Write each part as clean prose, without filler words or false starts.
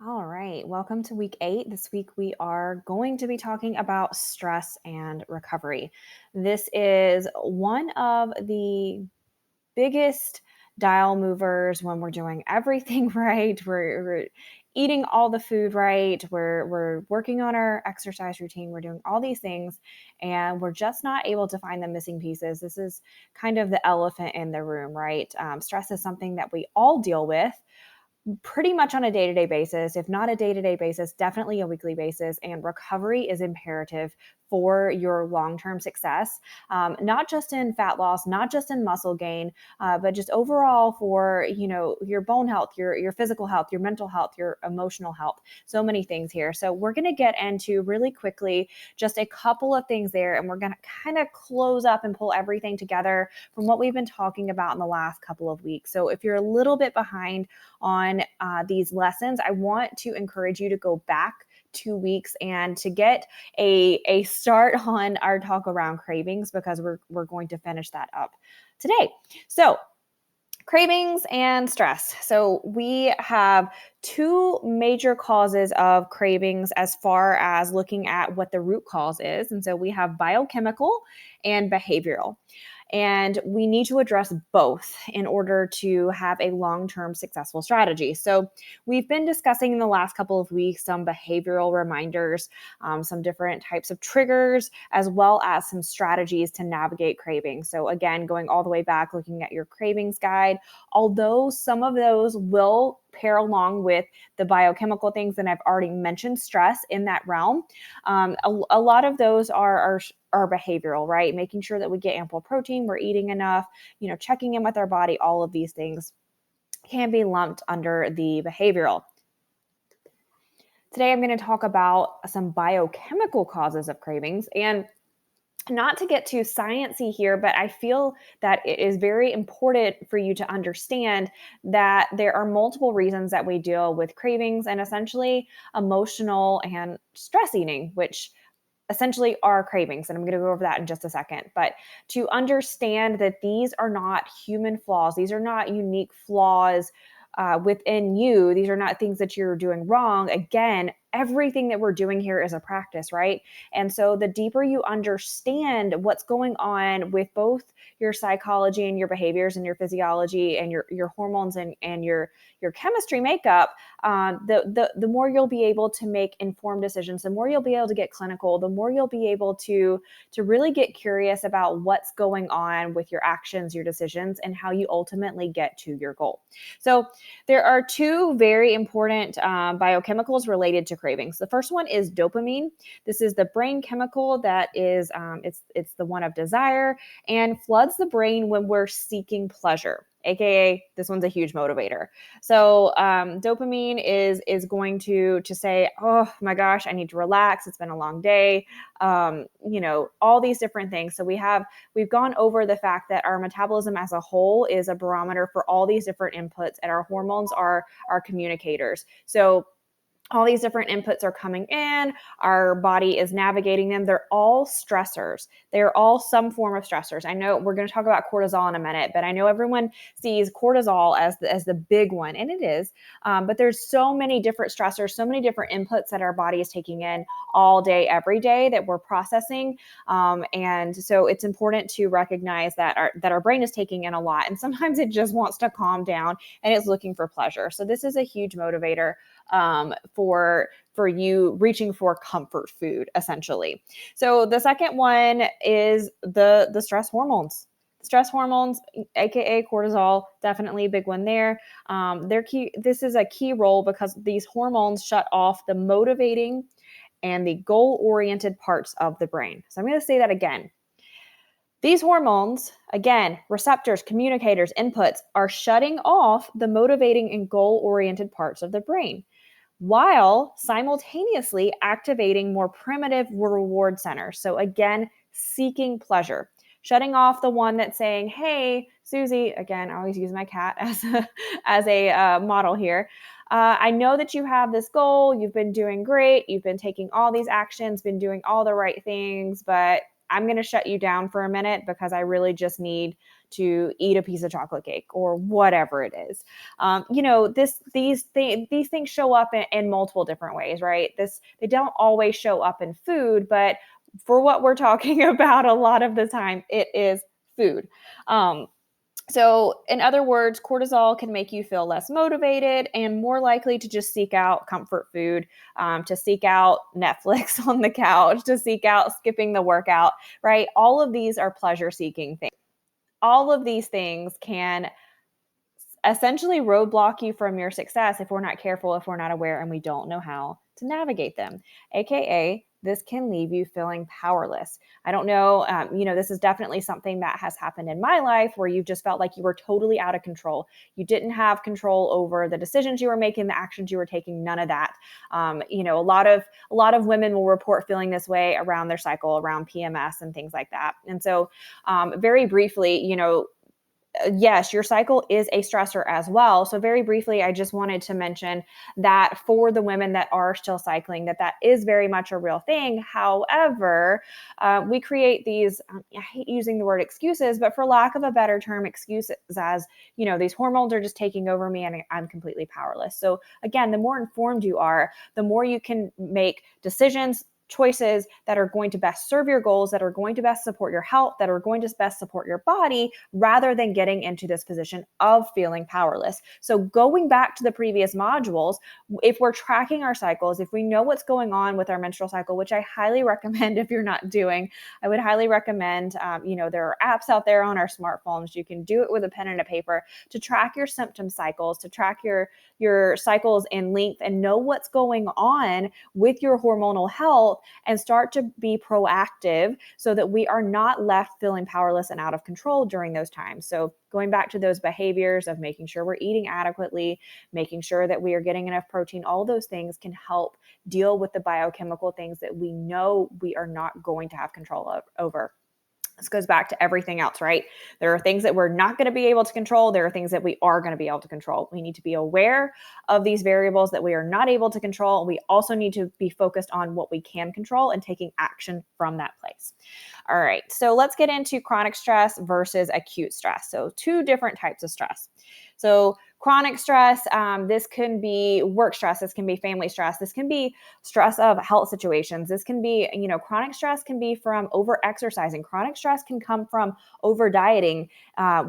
All right, welcome to week 8. This week we are going to be talking about stress and recovery. This is one of the biggest dial movers when we're doing everything right. We're eating all the food right. We're working on our exercise routine. We're doing all these things, and we're just not able to find the missing pieces. This is kind of the elephant in the room, right? Stress is something that we all deal with pretty much on a day-to-day basis, if not a day-to-day basis, definitely a weekly basis. And recovery is imperative for your long-term success, not just in fat loss, not just in muscle gain, but just overall for your bone health, your physical health, your mental health, your emotional health. So many things here. So we're going to get into really quickly just a couple of things there, and we're going to kind of close up and pull everything together from what we've been talking about in the last couple of weeks. So if you're a little bit behind on these lessons, I want to encourage you to go back 2 weeks and to get a start on our talk around cravings, because we're going to finish that up today. So cravings and stress. So we have two major causes of cravings as far as looking at what the root cause is. And so we have biochemical and behavioral. And we need to address both in order to have a long term successful strategy. So, we've been discussing in the last couple of weeks some behavioral reminders, some different types of triggers, as well as some strategies to navigate cravings. So, again, going all the way back, looking at your cravings guide, although some of those will pair along with the biochemical things, and I've already mentioned stress in that realm. A lot of those are behavioral, right? Making sure that we get ample protein, we're eating enough, checking in with our body, all of these things can be lumped under the behavioral. Today, I'm going to talk about some biochemical causes of cravings. And not to get too sciencey here, but I feel that it is very important for you to understand that there are multiple reasons that we deal with cravings and essentially emotional and stress eating, which essentially are cravings. And I'm going to go over that in just a second. But to understand that these are not human flaws, these are not unique flaws within you, these are not things that you're doing wrong. Again, everything that we're doing here is a practice, right? And so the deeper you understand what's going on with both your psychology and your behaviors and your physiology and your hormones and your chemistry makeup, the more you'll be able to make informed decisions, the more you'll be able to get clinical, the more you'll be able to really get curious about what's going on with your actions, your decisions, and how you ultimately get to your goal. So there are two very important biochemicals related to cravings. The first one is dopamine. This is the brain chemical that is it's the one of desire and floods the brain when we're seeking pleasure. AKA, this one's a huge motivator. So dopamine is going to say, oh my gosh, I need to relax. It's been a long day. All these different things. So we've gone over the fact that our metabolism as a whole is a barometer for all these different inputs, and our hormones are our communicators. So all these different inputs are coming in, our body is navigating them. They're all stressors. They're all some form of stressors. I know we're going to talk about cortisol in a minute, but I know everyone sees cortisol as the big one, and it is. But there's so many different stressors, so many different inputs that our body is taking in all day, every day that we're processing. And so it's important to recognize that our brain is taking in a lot, and sometimes it just wants to calm down and it's looking for pleasure. So this is a huge motivator for you reaching for comfort food, essentially. So the second one is the stress hormones. Stress hormones, aka cortisol, definitely a big one there. They're key. This is a key role because these hormones shut off the motivating and the goal-oriented parts of the brain. So I'm going to say that again. These hormones, again, receptors, communicators, inputs, are shutting off the motivating and goal-oriented parts of the brain, while simultaneously activating more primitive reward centers. So again, seeking pleasure, shutting off the one that's saying, hey, Susie, again, I always use my cat as a model here. I know that you have this goal. You've been doing great. You've been taking all these actions, been doing all the right things, but I'm going to shut you down for a minute because I really just need to eat a piece of chocolate cake or whatever it is. These things show up in multiple different ways, right? They don't always show up in food, but for what we're talking about a lot of the time, it is food. So, in other words, cortisol can make you feel less motivated and more likely to just seek out comfort food, to seek out Netflix on the couch, to seek out skipping the workout, right? All of these are pleasure seeking things. All of these things can essentially roadblock you from your success if we're not careful, if we're not aware, and we don't know how to navigate them. AKA, this can leave you feeling powerless. I don't know, this is definitely something that has happened in my life where you just felt like you were totally out of control. You didn't have control over the decisions you were making, the actions you were taking, none of that. A lot of women will report feeling this way around their cycle, around PMS and things like that. And so, very briefly, yes, your cycle is a stressor as well. So very briefly, I just wanted to mention that for the women that are still cycling, that is very much a real thing. However, we create these, I hate using the word excuses, but for lack of a better term, excuses as, these hormones are just taking over me and I'm completely powerless. So again, the more informed you are, the more you can make decisions, choices that are going to best serve your goals, that are going to best support your health, that are going to best support your body, rather than getting into this position of feeling powerless. So going back to the previous modules, if we're tracking our cycles, if we know what's going on with our menstrual cycle, which I highly recommend if you're not doing, I would highly recommend, there are apps out there on our smartphones. You can do it with a pen and a paper to track your symptom cycles, to track your cycles in length and know what's going on with your hormonal health, and start to be proactive so that we are not left feeling powerless and out of control during those times. So going back to those behaviors of making sure we're eating adequately, making sure that we are getting enough protein, all those things can help deal with the biochemical things that we know we are not going to have control over. This goes back to everything else, right? There are things that we're not going to be able to control. There are things that we are going to be able to control. We need to be aware of these variables that we are not able to control. We also need to be focused on what we can control and taking action from that place. All right, so let's get into chronic stress versus acute stress. So two different types of stress. So chronic stress, this can be work stress, this can be family stress, this can be stress of health situations, this can be, chronic stress can be from over-exercising, chronic stress can come from over-dieting.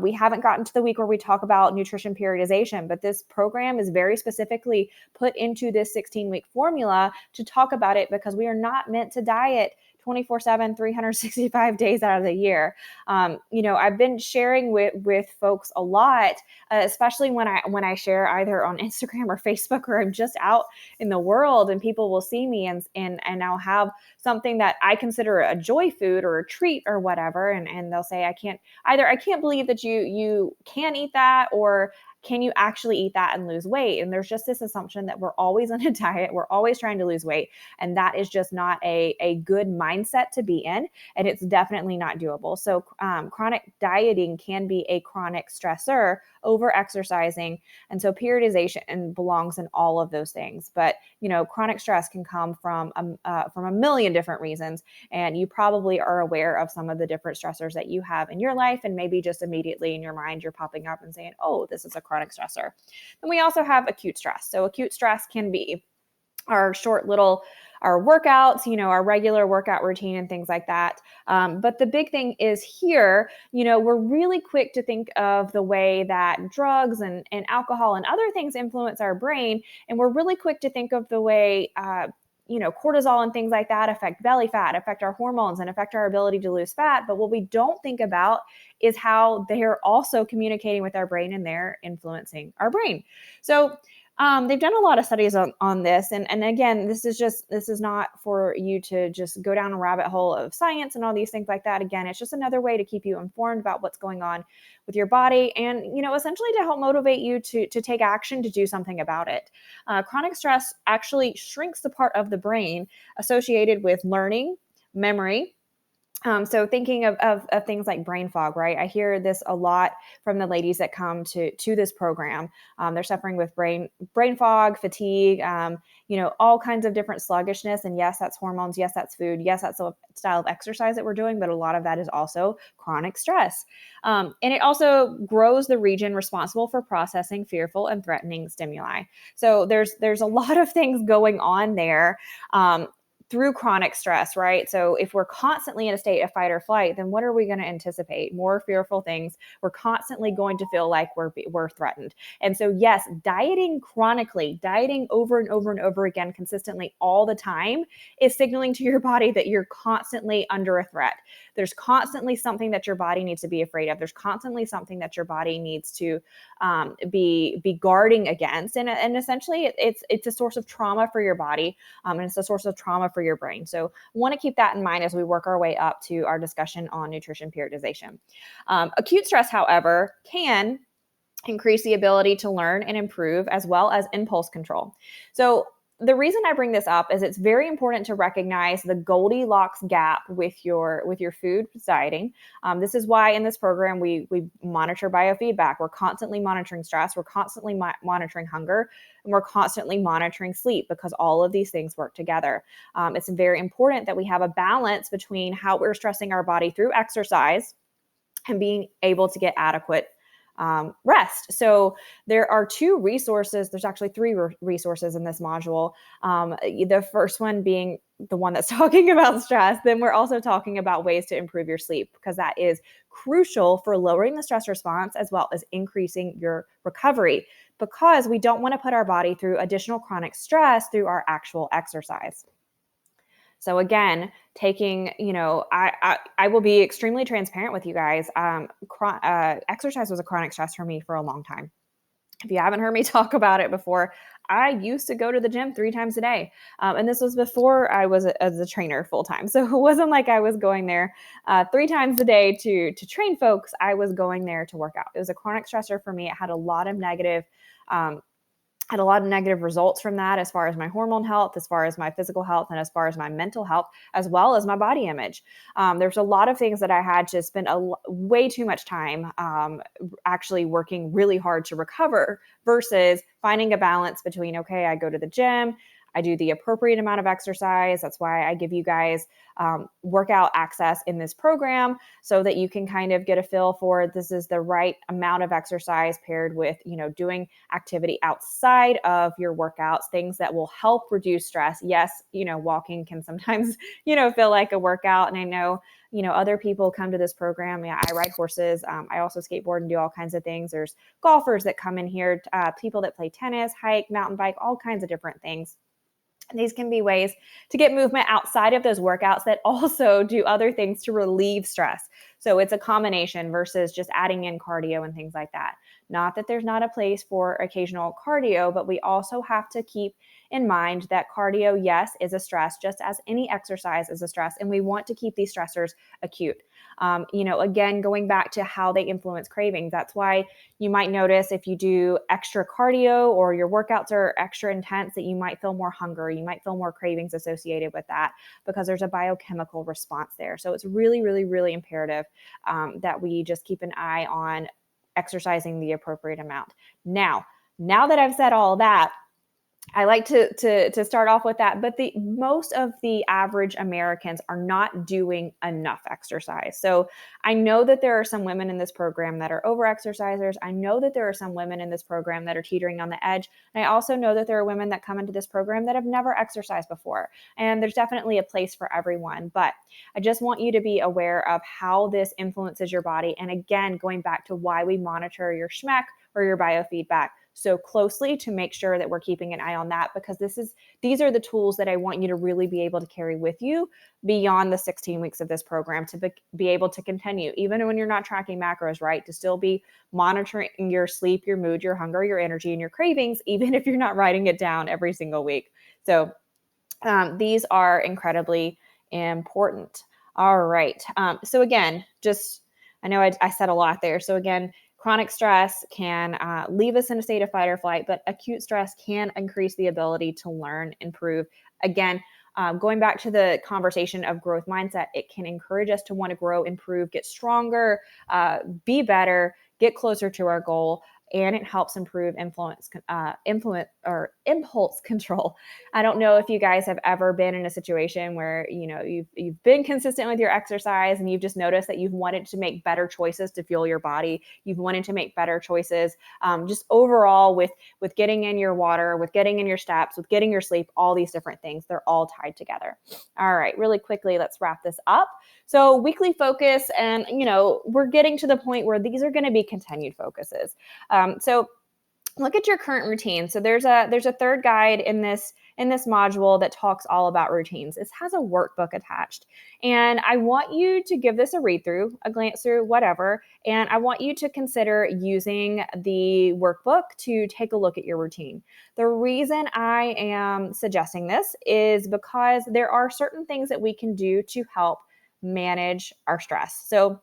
We haven't gotten to the week where we talk about nutrition periodization, but this program is very specifically put into this 16-week formula to talk about it because we are not meant to diet 24/7, 365 days out of the year. I've been sharing with folks a lot, especially when I share either on Instagram or Facebook, or I'm just out in the world and people will see me and I'll have something that I consider a joy food or a treat or whatever, and they'll say I can't believe that you can eat that, or can you actually eat that and lose weight? And there's just this assumption that we're always on a diet, we're always trying to lose weight, and that is just not a good mindset to be in, and it's definitely not doable. So chronic dieting can be a chronic stressor, over exercising, and so periodization belongs in all of those things. But chronic stress can come from a million different reasons, and you probably are aware of some of the different stressors that you have in your life, and maybe just immediately in your mind you're popping up and saying, oh, this is a chronic stressor. Then we also have acute stress. So acute stress can be our our workouts, our regular workout routine and things like that. But the big thing is here, we're really quick to think of the way that drugs and alcohol and other things influence our brain. And we're really quick to think of the way, cortisol and things like that affect belly fat, affect our hormones, and affect our ability to lose fat. But what we don't think about is how they're also communicating with our brain and they're influencing our brain. So they've done a lot of studies on this. And again, this is not for you to just go down a rabbit hole of science and all these things like that. Again, it's just another way to keep you informed about what's going on with your body and, essentially to help motivate you to take action, to do something about it. Chronic stress actually shrinks the part of the brain associated with learning, memory, So thinking of things like brain fog, right? I hear this a lot from the ladies that come to this program. They're suffering with brain fog, fatigue, all kinds of different sluggishness. And yes, that's hormones. Yes, that's food. Yes, that's a style of exercise that we're doing. But a lot of that is also chronic stress, and it also grows the region responsible for processing fearful and threatening stimuli. So there's a lot of things going on there. Through chronic stress, right? So if we're constantly in a state of fight or flight, then what are we going to anticipate? More fearful things. We're constantly going to feel like we're threatened. And so yes, dieting chronically, dieting over and over and over again consistently all the time is signaling to your body that you're constantly under a threat. There's constantly something that your body needs to be afraid of. There's constantly something that your body needs to be guarding against. And essentially it's a source of trauma for your body, and it's a source of trauma for your brain. So want to keep that in mind as we work our way up to our discussion on nutrition periodization. Acute stress, however, can increase the ability to learn and improve, as well as impulse control. So the reason I bring this up is it's very important to recognize the Goldilocks gap with your food dieting. This is why in this program we monitor biofeedback. We're constantly monitoring stress. We're constantly monitoring hunger, and we're constantly monitoring sleep, because all of these things work together. It's very important that we have a balance between how we're stressing our body through exercise and being able to get adequate rest. So there are two resources. There's actually three resources in this module. The first one being the one that's talking about stress. Then we're also talking about ways to improve your sleep, because that is crucial for lowering the stress response as well as increasing your recovery, because we don't want to put our body through additional chronic stress through our actual exercise. So again, taking, I will be extremely transparent with you guys. Exercise was a chronic stress for me for a long time. If you haven't heard me talk about it before, I used to go to the gym 3 times a day. And this was before I was as a trainer full time. So it wasn't like I was going there 3 times a day to train folks. I was going there to work out. It was a chronic stressor for me. It had a lot of negative results from that, as far as my hormone health, as far as my physical health, and as far as my mental health, as well as my body image. There's a lot of things that I had to spend way too much time actually working really hard to recover, versus finding a balance between, okay, I go to the gym, I do the appropriate amount of exercise. That's why I give you guys workout access in this program, so that you can kind of get a feel for this is the right amount of exercise paired with, doing activity outside of your workouts, things that will help reduce stress. Yes, walking can sometimes, feel like a workout. And I know, other people come to this program. Yeah, I ride horses. I also skateboard and do all kinds of things. There's golfers that come in here, people that play tennis, hike, mountain bike, all kinds of different things. And these can be ways to get movement outside of those workouts that also do other things to relieve stress. So it's a combination versus just adding in cardio and things like that. Not that there's not a place for occasional cardio, but we also have to keep in mind that cardio, yes, is a stress, just as any exercise is a stress. And we want to keep these stressors acute. Again, going back to how they influence cravings, that's why you might notice if you do extra cardio or your workouts are extra intense, that you might feel more hunger, you might feel more cravings associated with that, because there's a biochemical response there. So it's really, really, really imperative that we just keep an eye on exercising the appropriate amount. Now that I've said all that, I like to start off with that, but most of the average Americans are not doing enough exercise. So I know that there are some women in this program that are over-exercisers. I know that there are some women in this program that are teetering on the edge. And I also know that there are women that come into this program that have never exercised before. And there's definitely a place for everyone. But I just want you to be aware of how this influences your body. And again, going back to why we monitor your SHMEC or your biofeedback so closely, to make sure that we're keeping an eye on that, because these are the tools that I want you to really be able to carry with you beyond the 16 weeks of this program, to be able to continue, even when you're not tracking macros, right? To still be monitoring your sleep, your mood, your hunger, your energy, and your cravings, even if you're not writing it down every single week. So these are incredibly important. All right. So again, I know I said a lot there. So again, chronic stress can leave us in a state of fight or flight, but acute stress can increase the ability to learn, improve. Again, Going back to the conversation of growth mindset, it can encourage us to want to grow, improve, get stronger, be better, get closer to our goal, and it helps improve impulse control. I don't know if you guys have ever been in a situation where you've been consistent with your exercise and you've just noticed that you've wanted to make better choices to fuel your body. You've wanted to make better choices, just overall with getting in your water, with getting in your steps, with getting your sleep. All these different things, they're all tied together. All right, really quickly, let's wrap this up. So weekly focus, and we're getting to the point where these are going to be continued focuses. So look at your current routine. So there's a third guide in this module that talks all about routines. This has a workbook attached, and I want you to give this a read through, a glance through, whatever. And I want you to consider using the workbook to take a look at your routine. The reason I am suggesting this is because there are certain things that we can do to help manage our stress. So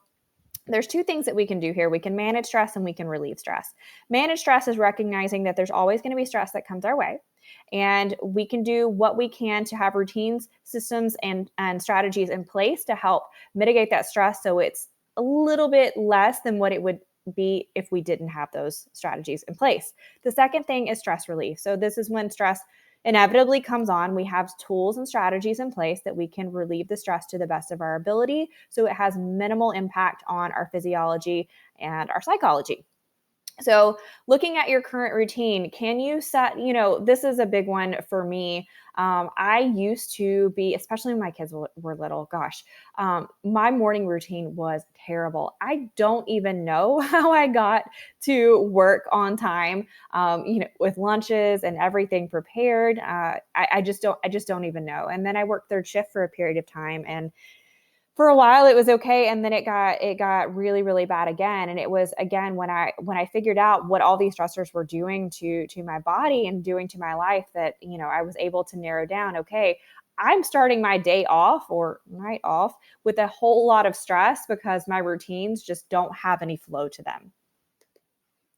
there's two things that we can do here. We can manage stress and we can relieve stress. Manage stress is recognizing that there's always going to be stress that comes our way. And we can do what we can to have routines, systems, and strategies in place to help mitigate that stress so it's a little bit less than what it would be if we didn't have those strategies in place. The second thing is stress relief. So this is when stress inevitably comes on. We have tools and strategies in place that we can relieve the stress to the best of our ability so it has minimal impact on our physiology and our psychology. So looking at your current routine, can you set, this is a big one for me. I used to be, especially when my kids were little, gosh, my morning routine was terrible. I don't even know how I got to work on time, with lunches and everything prepared. I just don't even know. And then I worked third shift for a period of time, and for a while it was okay, and then it got really, really bad again. And it was again when I figured out what all these stressors were doing to my body and doing to my life, that I was able to narrow down, okay, I'm starting my day off or night off with a whole lot of stress because my routines just don't have any flow to them.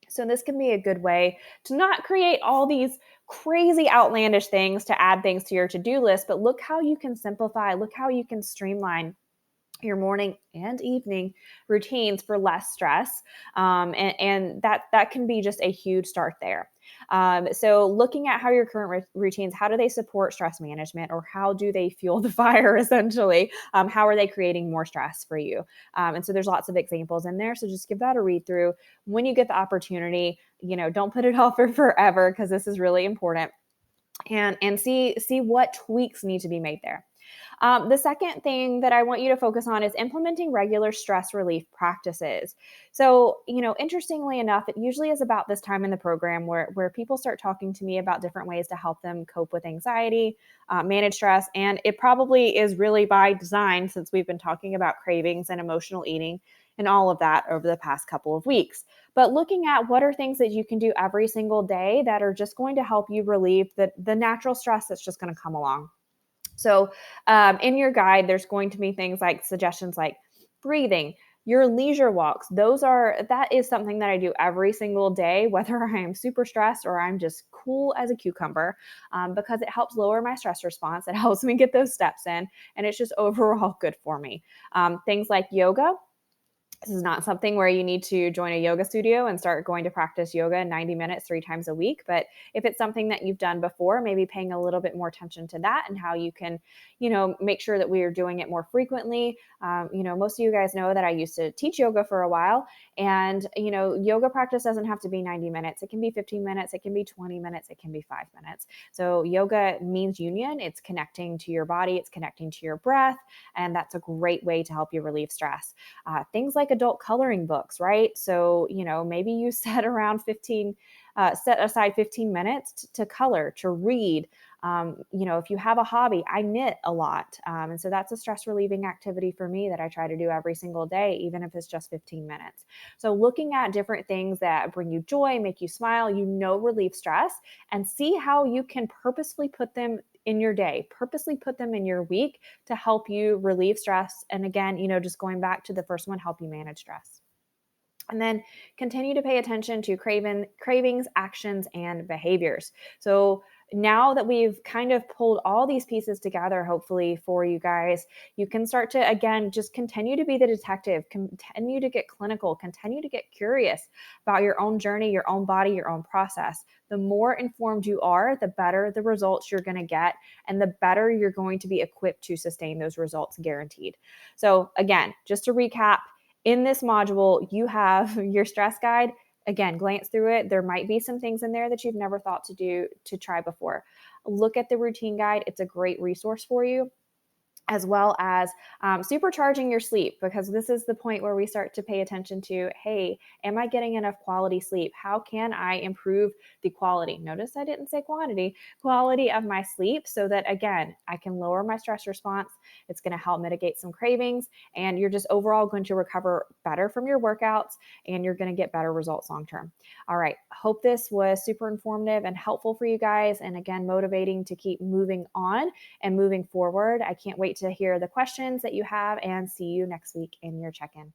So this can be a good way to not create all these crazy outlandish things to add things to your to-do list, but look how you can simplify, look how you can streamline your morning and evening routines for less stress. And that can be just a huge start there. So looking at how your current routines, how do they support stress management, or how do they fuel the fire essentially? How are they creating more stress for you? And so there's lots of examples in there. So just give that a read through when you get the opportunity. Don't put it off for forever, because this is really important. And see what tweaks need to be made there. The second thing that I want you to focus on is implementing regular stress relief practices. So, interestingly enough, it usually is about this time in the program where people start talking to me about different ways to help them cope with anxiety, manage stress. And it probably is really by design, since we've been talking about cravings and emotional eating and all of that over the past couple of weeks. But looking at what are things that you can do every single day that are just going to help you relieve the natural stress that's just going to come along. So in your guide, there's going to be things like suggestions like breathing, your leisure walks. That is something that I do every single day, whether I am super stressed or I'm just cool as a cucumber, because it helps lower my stress response. It helps me get those steps in, and it's just overall good for me. Things like yoga. This is not something where you need to join a yoga studio and start going to practice yoga 90 minutes 3 times a week. But if it's something that you've done before, maybe paying a little bit more attention to that and how you can, make sure that we are doing it more frequently. Most of you guys know that I used to teach yoga for a while, and, yoga practice doesn't have to be 90 minutes. It can be 15 minutes. It can be 20 minutes. It can be 5 minutes. So yoga means union. It's connecting to your body. It's connecting to your breath. And that's a great way to help you relieve stress. Things like adult coloring books, right? So, maybe you set aside 15 minutes to color, to read. If you have a hobby, I knit a lot. And so that's a stress relieving activity for me that I try to do every single day, even if it's just 15 minutes. So looking at different things that bring you joy, make you smile, relieve stress, and see how you can purposefully put them in your day, purposely put them in your week to help you relieve stress. And again, just going back to the first one, help you manage stress. And then continue to pay attention to cravings, actions, and behaviors. So, now that we've kind of pulled all these pieces together, hopefully for you guys, you can start to, again, just continue to be the detective, continue to get clinical, continue to get curious about your own journey, your own body, your own process. The more informed you are, the better the results you're going to get, and the better you're going to be equipped to sustain those results, guaranteed. So, again, just to recap, in this module, you have your stress guide. Again, glance through it. There might be some things in there that you've never thought to try before. Look at the routine guide. It's a great resource for you, as well as supercharging your sleep, because this is the point where we start to pay attention to, hey, am I getting enough quality sleep? How can I improve the quality? Notice I didn't say quality of my sleep, so that, again, I can lower my stress response. It's going to help mitigate some cravings, and you're just overall going to recover better from your workouts, and you're going to get better results long term. All right. Hope this was super informative and helpful for you guys. And again, motivating to keep moving on and moving forward. I can't wait to hear the questions that you have, and see you next week in your check-in.